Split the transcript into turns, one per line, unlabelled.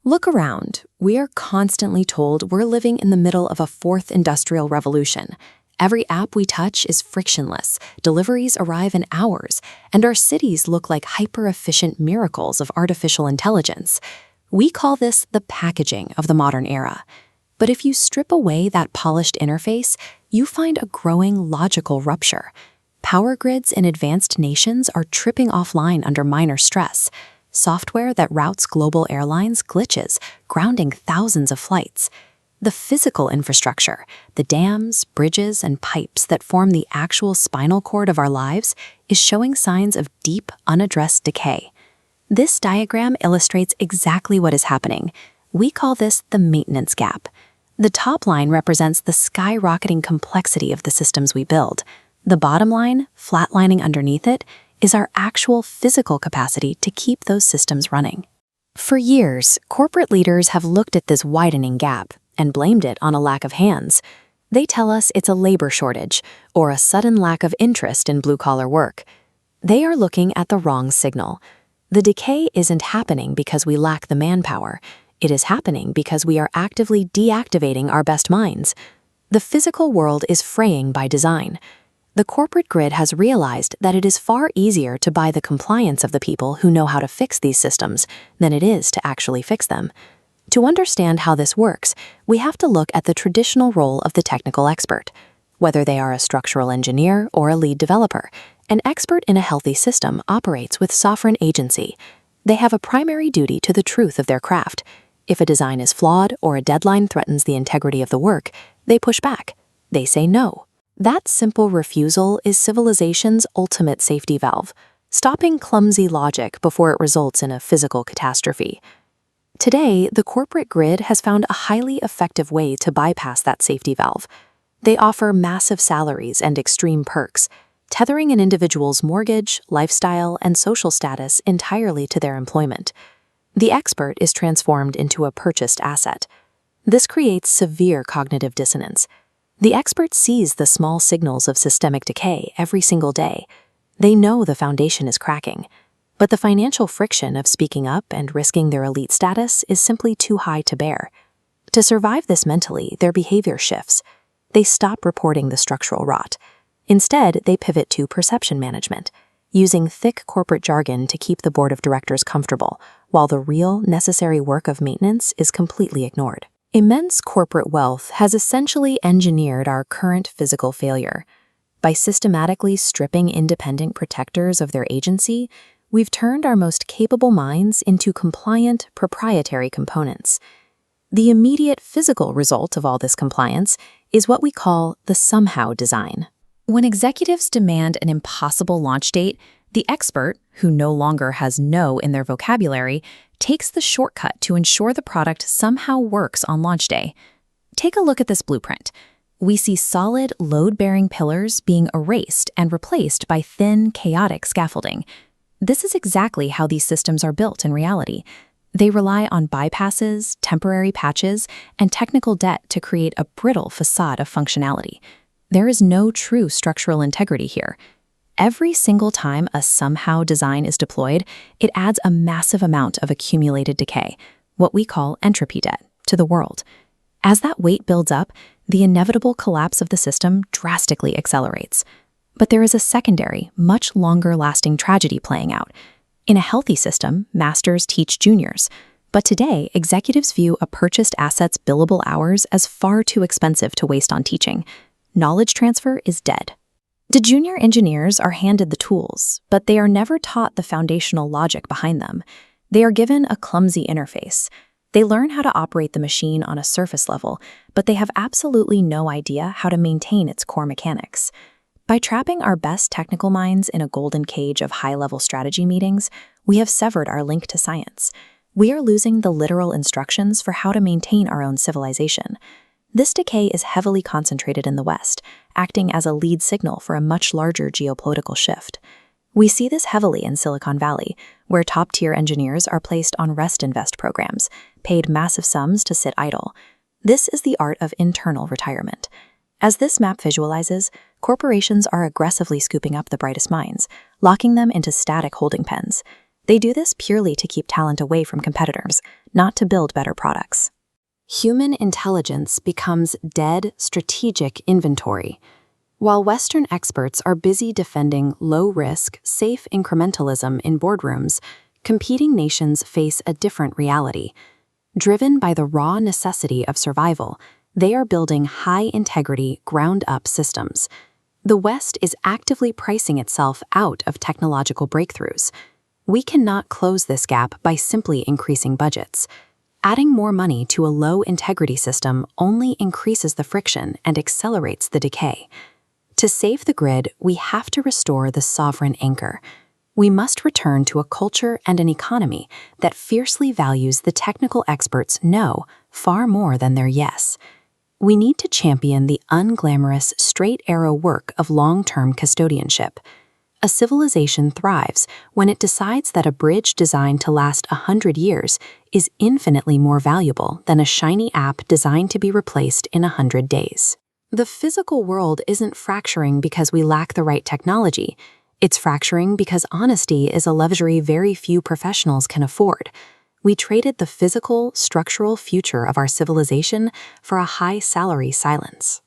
Look around. We are constantly told we're living in the middle of a fourth industrial revolution. Every app we touch is frictionless, deliveries arrive in hours, and our cities look like hyper-efficient miracles of artificial intelligence. We call this the packaging of the modern era. But if you strip away that polished interface, you find a growing logical rupture. Power grids in advanced nations are tripping offline under minor stress. Software that routes global airlines glitches, grounding thousands of flights. The physical infrastructure, the dams, bridges, and pipes that form the actual spinal cord of our lives, is showing signs of deep, unaddressed decay. This diagram illustrates exactly what is happening. We call this the maintenance gap. The top line represents the skyrocketing complexity of the systems we build. The bottom line, flatlining underneath it, is our actual physical capacity to keep those systems running. For years, corporate leaders have looked at this widening gap and blamed it on a lack of hands. They tell us it's a labor shortage or a sudden lack of interest in blue-collar work. They are looking at the wrong signal. The decay isn't happening because we lack the manpower. It is happening because we are actively deactivating our best minds. The physical world is fraying by design. The corporate grid has realized that it is far easier to buy the compliance of the people who know how to fix these systems than it is to actually fix them. To understand how this works, we have to look at the traditional role of the technical expert. Whether they are a structural engineer or a lead developer, an expert in a healthy system operates with sovereign agency. They have a primary duty to the truth of their craft. If a design is flawed or a deadline threatens the integrity of the work, they push back. They say no. That simple refusal is civilization's ultimate safety valve, stopping clumsy logic before it results in a physical catastrophe. Today, the corporate grid has found a highly effective way to bypass that safety valve. They offer massive salaries and extreme perks, tethering an individual's mortgage, lifestyle, and social status entirely to their employment. The expert is transformed into a purchased asset. This creates severe cognitive dissonance. The expert sees the small signals of systemic decay every single day. They know the foundation is cracking, but the financial friction of speaking up and risking their elite status is simply too high to bear. To survive this mentally, their behavior shifts. They stop reporting the structural rot. Instead, they pivot to perception management, using thick corporate jargon to keep the board of directors comfortable, while the real, necessary work of maintenance is completely ignored. Immense corporate wealth has essentially engineered our current physical failure. By systematically stripping independent protectors of their agency, we've turned our most capable minds into compliant, proprietary components. The immediate physical result of all this compliance is what we call the somehow design. When executives demand an impossible launch date, the expert, who no longer has no in their vocabulary, takes the shortcut to ensure the product somehow works on launch day. Take a look at this blueprint. We see solid, load-bearing pillars being erased and replaced by thin, chaotic scaffolding. This is exactly how these systems are built in reality. They rely on bypasses, temporary patches, and technical debt to create a brittle facade of functionality. There is no true structural integrity here. Every single time a somehow design is deployed, it adds a massive amount of accumulated decay, what we call entropy debt, to the world. As that weight builds up, the inevitable collapse of the system drastically accelerates. But there is a secondary, much longer-lasting tragedy playing out. In a healthy system, masters teach juniors. But today, executives view a purchased asset's billable hours as far too expensive to waste on teaching. Knowledge transfer is dead. The junior engineers are handed the tools, but they are never taught the foundational logic behind them. They are given a clumsy interface. They learn how to operate the machine on a surface level, but they have absolutely no idea how to maintain its core mechanics. By trapping our best technical minds in a golden cage of high-level strategy meetings, we have severed our link to science. We are losing the literal instructions for how to maintain our own civilization. This decay is heavily concentrated in the West, acting as a lead signal for a much larger geopolitical shift. We see this heavily in Silicon Valley, where top-tier engineers are placed on rest-invest programs, paid massive sums to sit idle. This is the art of internal retirement. As this map visualizes, corporations are aggressively scooping up the brightest minds, locking them into static holding pens. They do this purely to keep talent away from competitors, not to build better products. Human intelligence becomes dead strategic inventory. While Western experts are busy defending low-risk, safe incrementalism in boardrooms, competing nations face a different reality. Driven by the raw necessity of survival, they are building high-integrity, ground-up systems. The West is actively pricing itself out of technological breakthroughs. We cannot close this gap by simply increasing budgets. Adding more money to a low-integrity system only increases the friction and accelerates the decay. To save the grid, we have to restore the sovereign anchor. We must return to a culture and an economy that fiercely values the technical experts' no far more than their yes. We need to champion the unglamorous, straight-arrow work of long-term custodianship. A civilization thrives when it decides that a bridge designed to last 100 years is infinitely more valuable than a shiny app designed to be replaced in 100 days. The physical world isn't fracturing because we lack the right technology. It's fracturing because honesty is a luxury very few professionals can afford. We traded the physical, structural future of our civilization for a high-salary silence.